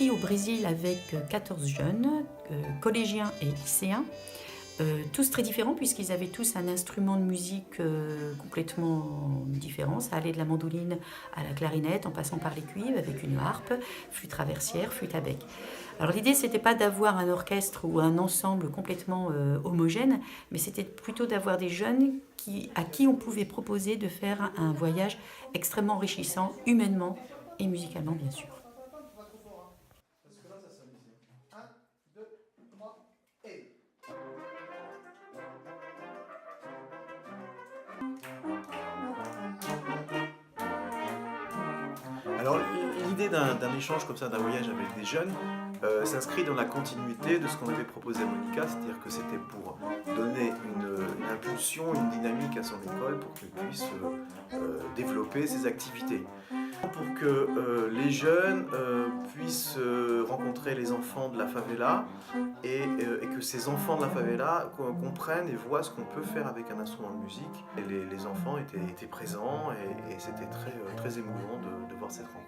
partie au Brésil avec 14 jeunes, collégiens et lycéens, tous très différents puisqu'ils avaient tous un instrument de musique complètement différent. Ça allait de la mandoline à la clarinette en passant par les cuivres avec une harpe, flûte traversière, flûte à bec. Alors l'idée c'était pas d'avoir un orchestre ou un ensemble complètement homogène, mais c'était plutôt d'avoir des jeunes à qui on pouvait proposer de faire un voyage extrêmement enrichissant humainement et musicalement bien sûr. Alors l'idée d'un échange comme ça, d'un voyage avec des jeunes, s'inscrit dans la continuité de ce qu'on avait proposé à Monica, c'est-à-dire que c'était pour donner une impulsion, une dynamique à son école pour qu'elle puisse développer ses activités. Pour que les jeunes puissent rencontrer les enfants de la favela et que ces enfants de la favela comprennent et voient ce qu'on peut faire avec un instrument de musique. Et les enfants étaient présents et c'était très émouvant de voir cette rencontre.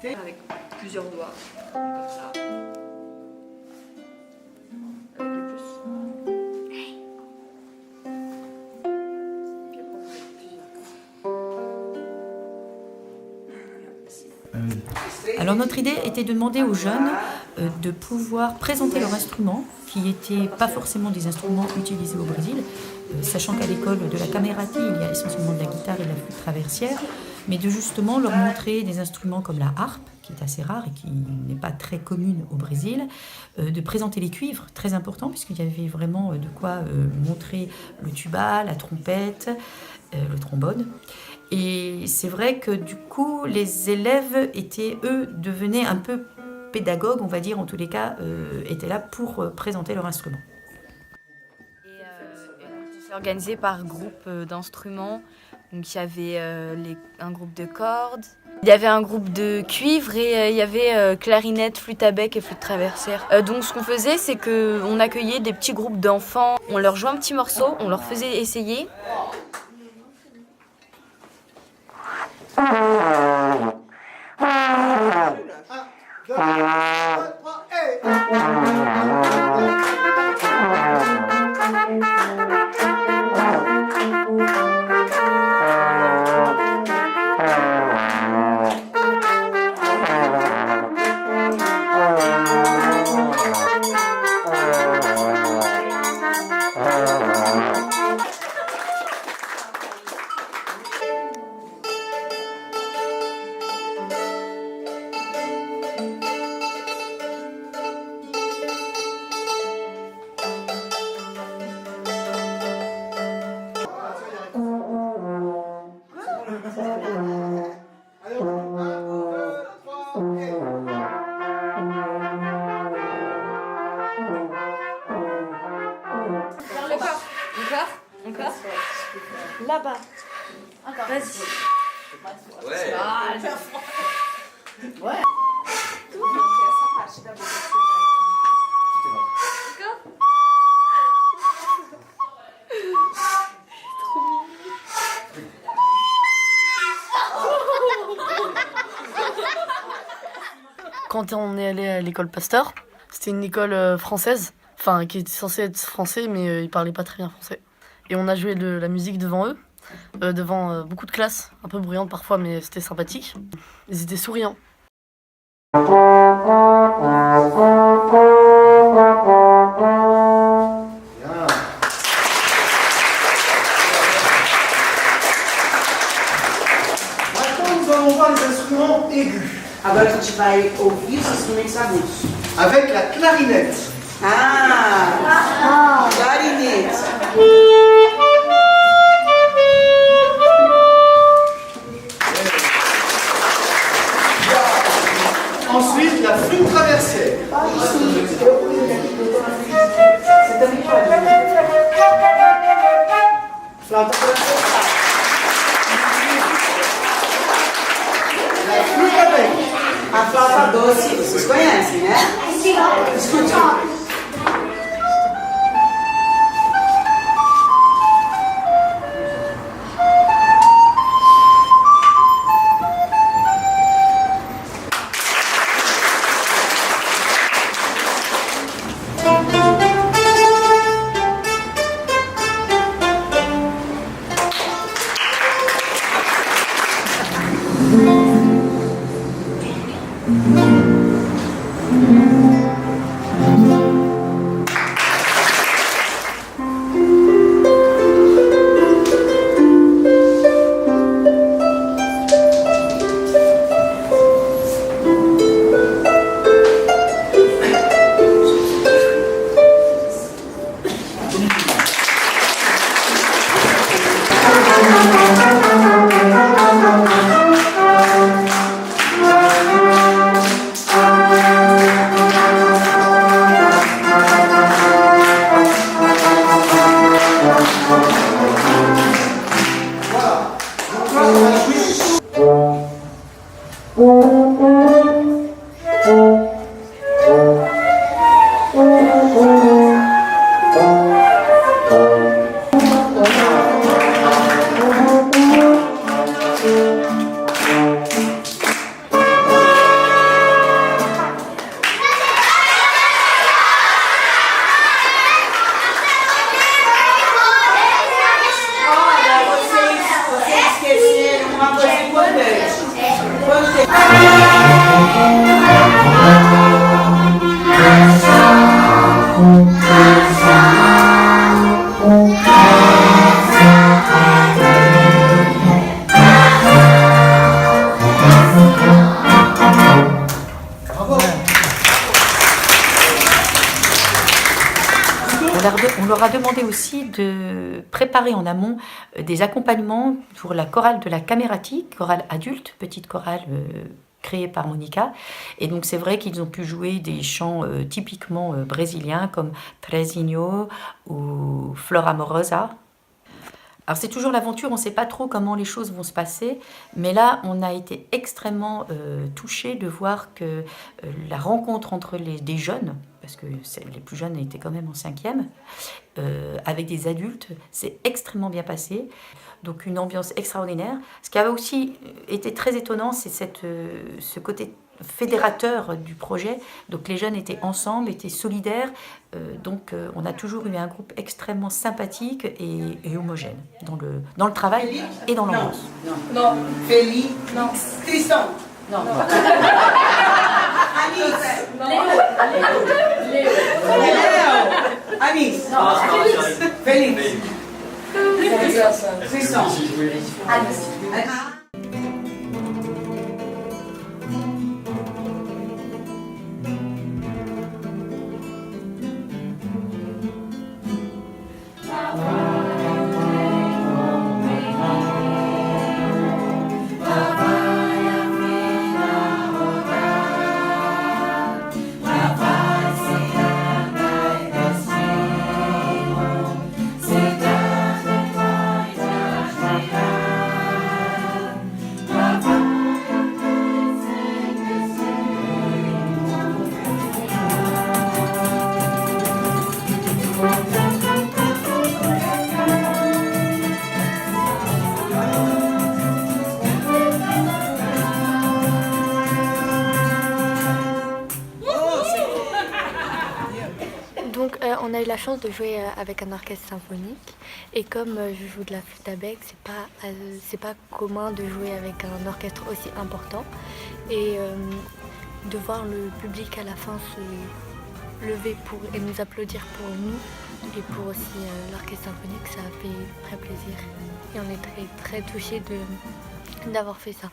Avec plusieurs doigts, comme ça. Avec le pouce. Alors notre idée était de demander aux jeunes de pouvoir présenter leur instrument, qui n'étaient pas forcément des instruments utilisés au Brésil, sachant qu'à l'école de la Camerati, il y a essentiellement de la guitare et de la flûte traversière, mais de justement leur montrer des instruments comme la harpe, qui est assez rare et qui n'est pas très commune au Brésil, de présenter les cuivres, très important, puisqu'il y avait vraiment de quoi montrer le tuba, la trompette, le trombone. Et c'est vrai que du coup, les élèves devenaient un peu pédagogues, on va dire, en tous les cas, étaient là pour présenter leur instrument. C'est organisé par groupe d'instruments. Donc il y avait un groupe de cordes, il y avait un groupe de cuivre et il y avait clarinette, flûte à bec et flûte traversière. Donc ce qu'on faisait, c'est qu'on accueillait des petits groupes d'enfants, on leur jouait un petit morceau, on leur faisait essayer. Encore. Là-bas. Encore. Vas-y. Ouais. Ouais. Quand on est allé à l'école Pasteur, c'était une école française, enfin qui était censée être français, mais ils parlaient pas très bien français. Et on a joué de la musique devant eux, devant beaucoup de classes, un peu bruyantes parfois, mais c'était sympathique. Ils étaient souriants. Maintenant, nous allons voir les instruments aigus. Agora a gente vai ouvir os instrumentos agudos. Avec la clarinette. Clarinete. Ensuite, la flûte traversière. Você também pode. Flauta traversière. La flûte à bec. A flauta doce, vocês conhecem, né? Escute. On leur a demandé aussi de préparer en amont des accompagnements pour la chorale de la Camerati, chorale adulte, petite chorale créée par Monica. Et donc c'est vrai qu'ils ont pu jouer des chants typiquement brésiliens comme Trezinho ou Flor Amorosa. Alors c'est toujours l'aventure, on ne sait pas trop comment les choses vont se passer, mais là on a été extrêmement touchés de voir que la rencontre entre des jeunes, parce que les plus jeunes étaient quand même en 5e, avec des adultes, c'est extrêmement bien passé. Donc une ambiance extraordinaire. Ce qui avait aussi été très étonnant, c'est ce côté fédérateur du projet. Donc les jeunes étaient ensemble, étaient solidaires. Donc on a toujours eu un groupe extrêmement sympathique et homogène dans le travail et dans l'ambiance. Non. Félix. Non. Tristan. Non. Anis. Léo. Anis. Félix. Tristan. Anis. Donc on a eu la chance de jouer avec un orchestre symphonique et comme je joue de la flûte à bec, c'est pas commun de jouer avec un orchestre aussi important et de voir le public à la fin se lever et nous applaudir pour nous et pour aussi l'orchestre symphonique, ça a fait très plaisir et on est très très touchés d'avoir fait ça.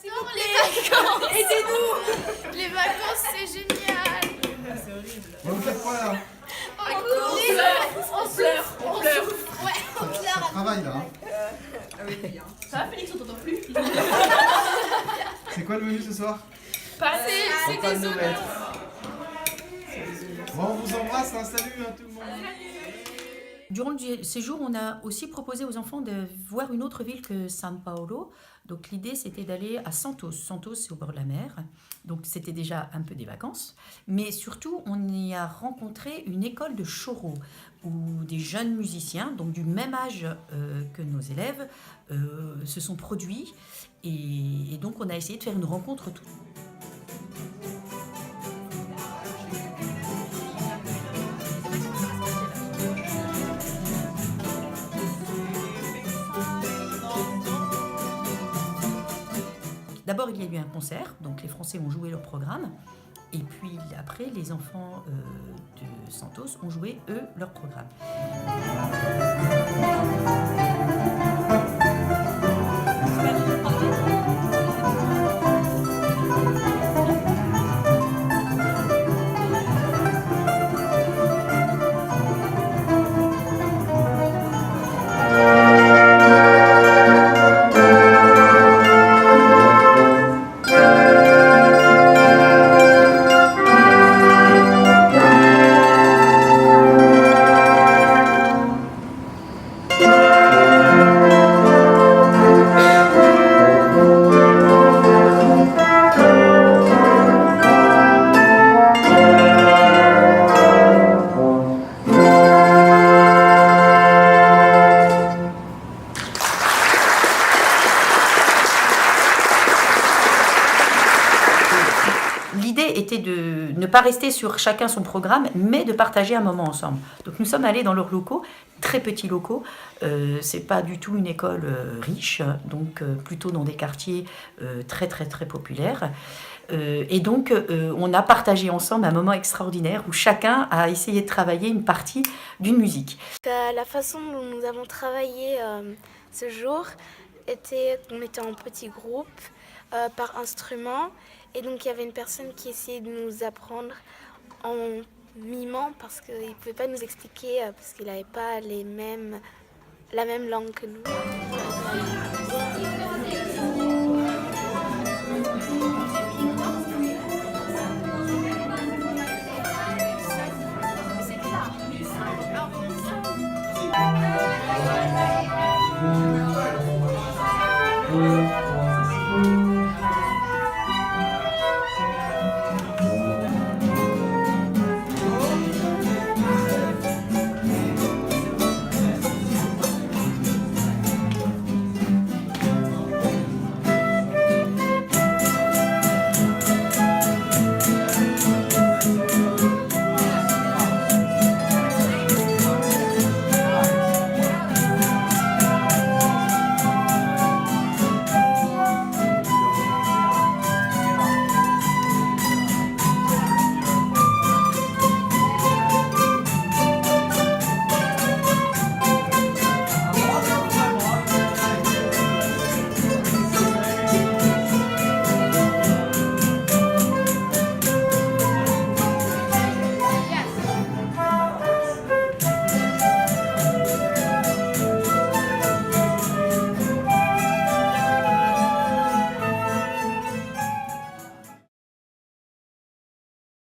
J'adore les vacances. Aidez-nous. Les vacances, c'est génial. C'est horrible. Vous faites quoi là? On pleure. Ouais, on pleure. Ça travaille là. Ça va, Félix, on t'entend plus. C'est quoi le menu ce soir? C'est des honneurs. Bon, on vous embrasse, hein. Salut tout le monde. Durant le séjour, on a aussi proposé aux enfants de voir une autre ville que São Paulo. Donc l'idée, c'était d'aller à Santos. Santos, c'est au bord de la mer. Donc c'était déjà un peu des vacances. Mais surtout, on y a rencontré une école de choro où des jeunes musiciens, donc du même âge que nos élèves, se sont produits. Et donc on a essayé de faire une rencontre toute. D'abord, il y a eu un concert, donc les Français ont joué leur programme. Et puis après, les enfants de Santos ont joué, eux, leur programme. L'idée était de ne pas rester sur chacun son programme, mais de partager un moment ensemble. Donc nous sommes allés dans leurs locaux, très petits locaux. C'est pas du tout une école riche, donc plutôt dans des quartiers très très très populaires. Et donc on a partagé ensemble un moment extraordinaire où chacun a essayé de travailler une partie d'une musique. La façon dont nous avons travaillé ce jour était qu'on était en petits groupes par instrument. Et donc il y avait une personne qui essayait de nous apprendre en mimant parce qu'il ne pouvait pas nous expliquer parce qu'il n'avait pas la même langue que nous.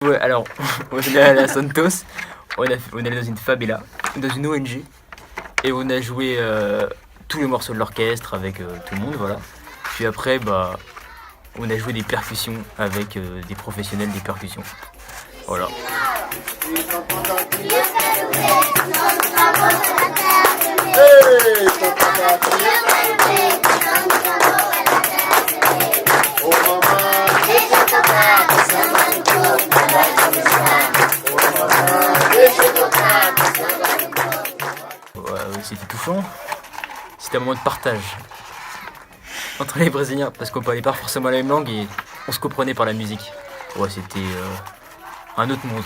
Ouais, alors, on est allé à Santos, on est allé dans une favela, dans une ONG, et on a joué tous les morceaux de l'orchestre avec tout le monde, voilà. Puis après, on a joué des percussions avec des professionnels des percussions. Voilà. C'était touchant, c'était un moment de partage entre les Brésiliens parce qu'on parlait pas forcément la même langue et on se comprenait par la musique. Ouais, c'était un autre monde.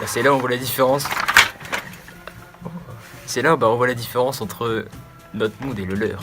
C'est là où on voit la différence. C'est là où on voit la différence entre notre monde et le leur.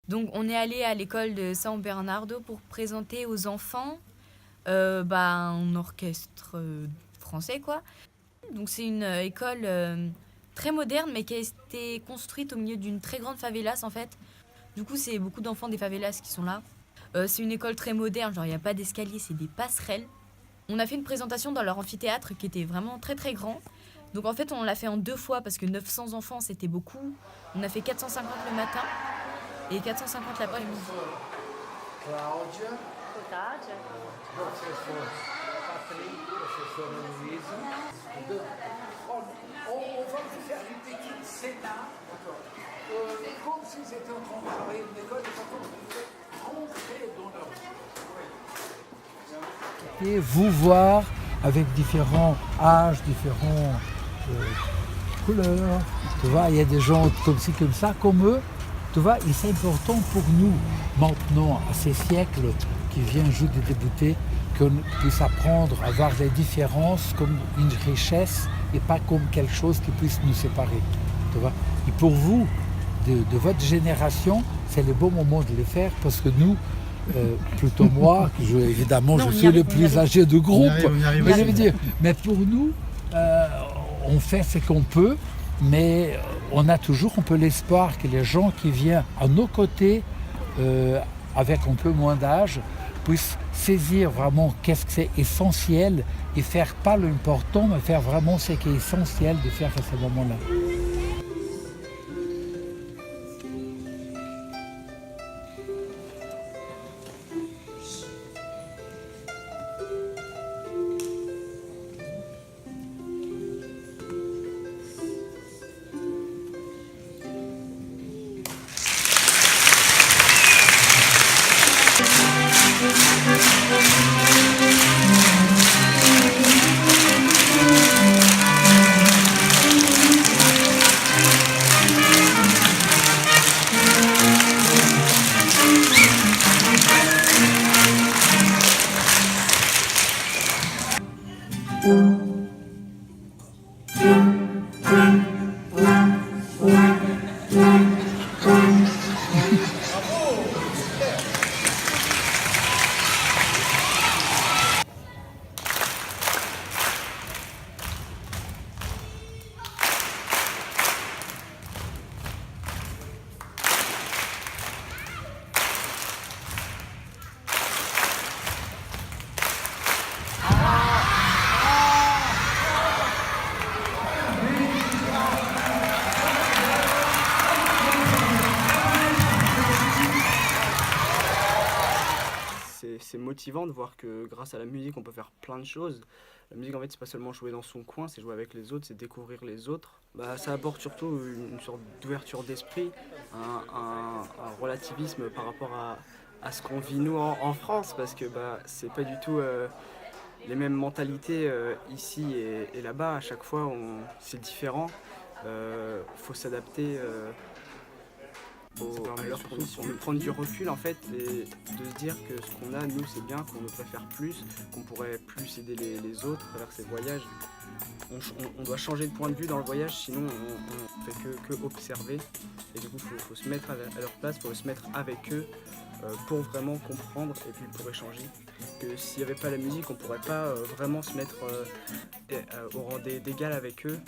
Donc on est allé à l'école de San Bernardo pour présenter aux enfants un orchestre français quoi. Donc c'est une école très moderne, mais qui a été construite au milieu d'une très grande favelas en fait. Du coup, c'est beaucoup d'enfants des favelas qui sont là. C'est une école très moderne, genre il n'y a pas d'escalier, c'est des passerelles. On a fait une présentation dans leur amphithéâtre qui était vraiment très très grand. Donc en fait, on l'a fait en 2 fois parce que 900 enfants, c'était beaucoup. On a fait 450 le matin et 450 l'après-midi. On va vous faire une petite scéna, comme si c'était en train de travailler une école, et quand on fait rentrer dans leur vie. Et vous voir avec différents âges, différentes couleurs, tu vois, il y a des gens comme ci, comme ça, comme eux, tu vois, et c'est important pour nous, maintenant, à ces siècles qui viennent juste de débuter, qu'on puisse apprendre à voir les différences comme une richesse et pas comme quelque chose qui puisse nous séparer. Tu vois. Et pour vous, de votre génération, c'est le bon moment de le faire parce que nous, plutôt moi, évidemment je suis le plus âgé du groupe, mais je veux dire, mais pour nous, on fait ce qu'on peut, mais on a toujours un peu l'espoir que les gens qui viennent à nos côtés, avec un peu moins d'âge, puissent saisir vraiment qu'est-ce que c'est essentiel et faire pas l'important, mais faire vraiment ce qui est essentiel de faire à ce moment-là. C'est motivant de voir que grâce à la musique on peut faire plein de choses. La musique en fait c'est pas seulement jouer dans son coin, c'est jouer avec les autres, c'est découvrir les autres. Ça apporte surtout une sorte d'ouverture d'esprit, un relativisme par rapport à ce qu'on vit nous en France, parce que c'est pas du tout les mêmes mentalités ici et là-bas. À chaque fois c'est différent, faut s'adapter à leurs conditions, de prendre du recul en fait et de se dire que ce qu'on a nous c'est bien, qu'on devrait faire plus, qu'on pourrait plus aider les autres à travers ces voyages. On doit changer de point de vue dans le voyage, sinon on fait que observer, et du coup faut se mettre à leur place, faut se mettre avec eux pour vraiment comprendre et puis pour échanger. Que s'il n'y avait pas la musique, on ne pourrait pas vraiment se mettre au rang d'égal avec eux.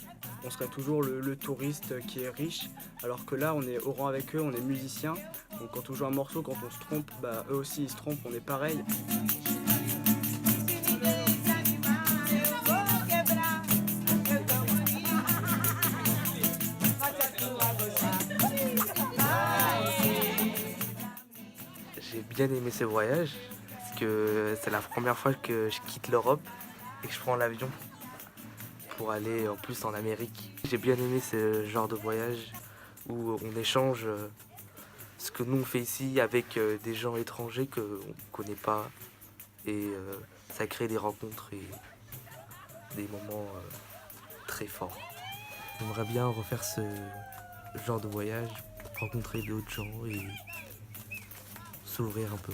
On serait toujours le touriste qui est riche, alors que là on est au rang avec eux, on est musicien. Donc quand on joue un morceau, quand on se trompe, eux aussi ils se trompent, on est pareil. J'ai bien aimé ce voyage, parce que c'est la première fois que je quitte l'Europe et que je prends l'avion pour aller en plus en Amérique. J'ai bien aimé ce genre de voyage où on échange ce que nous on fait ici avec des gens étrangers qu'on ne connaît pas, et ça crée des rencontres et des moments très forts. J'aimerais bien refaire ce genre de voyage, rencontrer d'autres gens et s'ouvrir un peu.